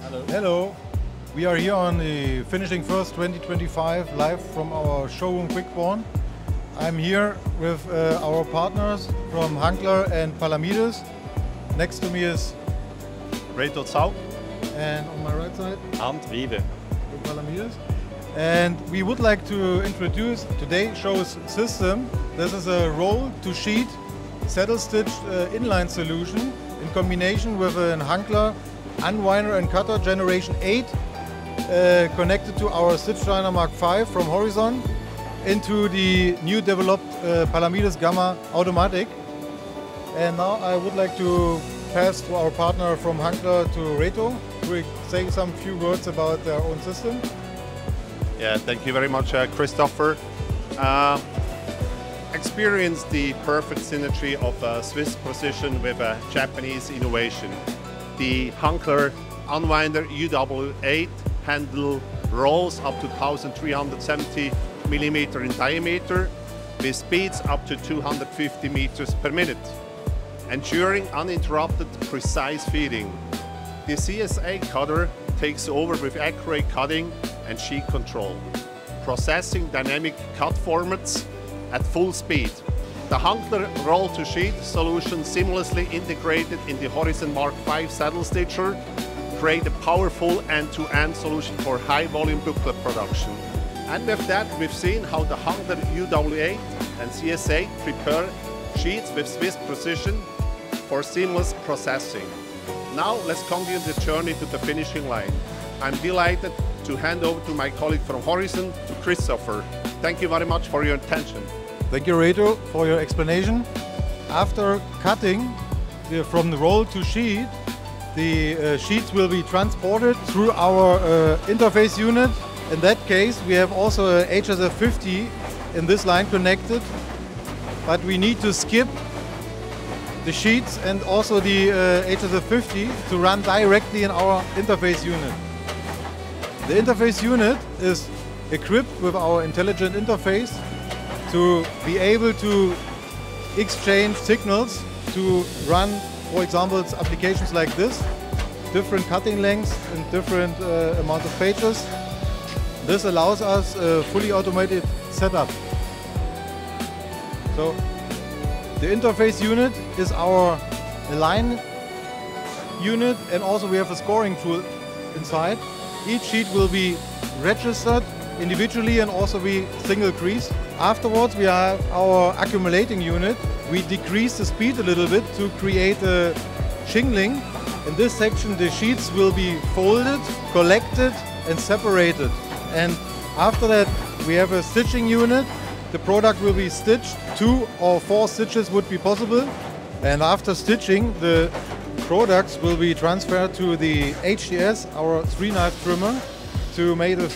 Hello. Hello. We are here on the Finishing First 2025 live from our showroom Quickborn. I'm here with our partners from Hankler and Palamides. Next to me is Reto Zau. And on my right side, And Wiebe. from Palamides. And we would like to introduce today's show's system. This is a roll-to-sheet saddle-stitched inline solution in combination with a Hankler unwinder and cutter generation 8 connected to our StitchLiner Mark V from Horizon into the new developed Palamides Gamma automatic. And now I would like to pass to our partner from Hankler, to Reto, to say some few words about their own system. Yeah, thank you very much, Christopher. Experience the perfect synergy of Swiss precision with a Japanese innovation. The Hankler Unwinder UW8 handle rolls up to 1370 mm in diameter with speeds up to 250 meters per minute, ensuring uninterrupted precise feeding. The CSA cutter takes over with accurate cutting and sheet control, processing dynamic cut formats at full speed. The Hankler roll-to-sheet solution seamlessly integrated in the Horizon Mark V saddle stitcher create a powerful end-to-end solution for high-volume booklet production. And with that, we've seen how the Hankler UW8 and CSA prepare sheets with Swiss precision for seamless processing. Now let's continue the journey to the finishing line. I'm delighted to hand over to my colleague from Horizon, to Christopher. Thank you very much for your attention. Thank you, Reto, for your explanation. After cutting from the roll to sheet, the sheets will be transported through our interface unit. In that case, we have also a HSF50 in this line connected, but we need to skip the sheets and also the HSF50 to run directly in our interface unit. The interface unit is equipped with our intelligent interface to be able to exchange signals to run, for example, applications like this, different cutting lengths and different amount of pages. This allows us a fully automated setup. So the interface unit is our line unit, and also we have a scoring tool inside. Each sheet will be registered individually and also be single creased. Afterwards, we have our accumulating unit. We decrease the speed a little bit to create a shingling. In this section, the sheets will be folded, collected and separated. And after that, we have a stitching unit. The product will be stitched. 2 or 4 stitches would be possible. And after stitching, the products will be transferred to the HTS, our 3-knife trimmer, to make the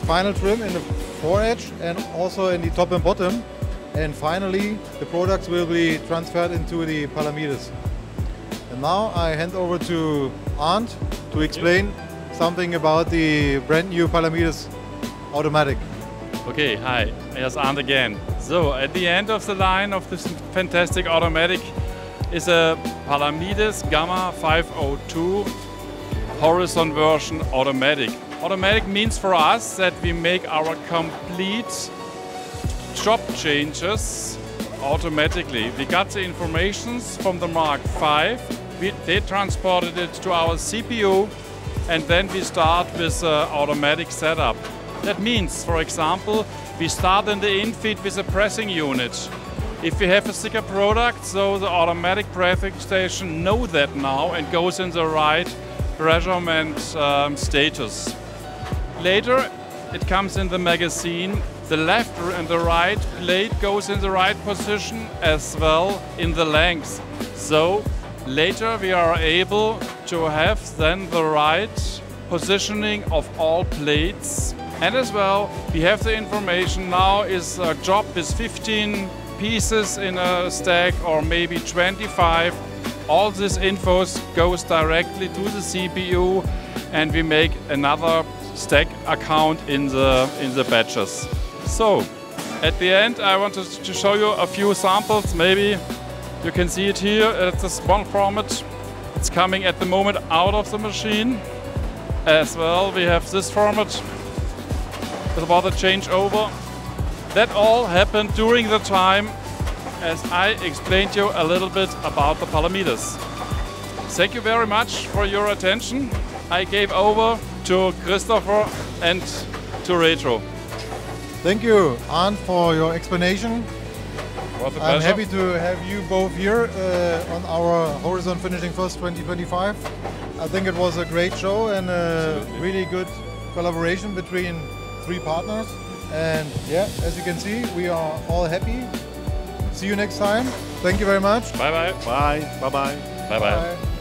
final trim in the foredge and also in the top and bottom. And finally, the products will be transferred into the Palamides. And now I hand over to Arndt to explain something about the brand new Palamides automatic. Okay, hi, here's Arndt again. So, at the end of the line of this fantastic automatic is a Palamides Gamma 502 Horizon version automatic. Automatic means for us that we make our complete job changes automatically. We got the informations from the Mark V, they transported it to our CPU, and then we start with the automatic setup. That means, for example, we start in the infeed with a pressing unit. If we have a thicker product, so the automatic pressing station knows that now and goes in the right measurement status. Later, it comes in the magazine. The left and the right plate goes in the right position as well in the length. So later we are able to have then the right positioning of all plates. And as well, we have the information now is a job with 15 pieces in a stack or maybe 25. All this info goes directly to the CPU and we make another stack account in the batches. So at the end I wanted to show you a few samples. Maybe you can see it here at this one format. It's coming at the moment out of the machine. as well. We have this format about the changeover. That all happened during the time as I explained you a little bit about the parameters. Thank you very much for your attention. I gave over to Christopher and to Retro. Thank you, Arndt, for your explanation. Was a I'm pleasure. happy to have you both here on our Horizon Finishing First 2025. I think it was a great show and a really good collaboration between three partners. And yeah, as you can see, we are all happy. See you next time. Thank you very much. Bye bye. Bye. Bye-bye. Bye bye. Bye.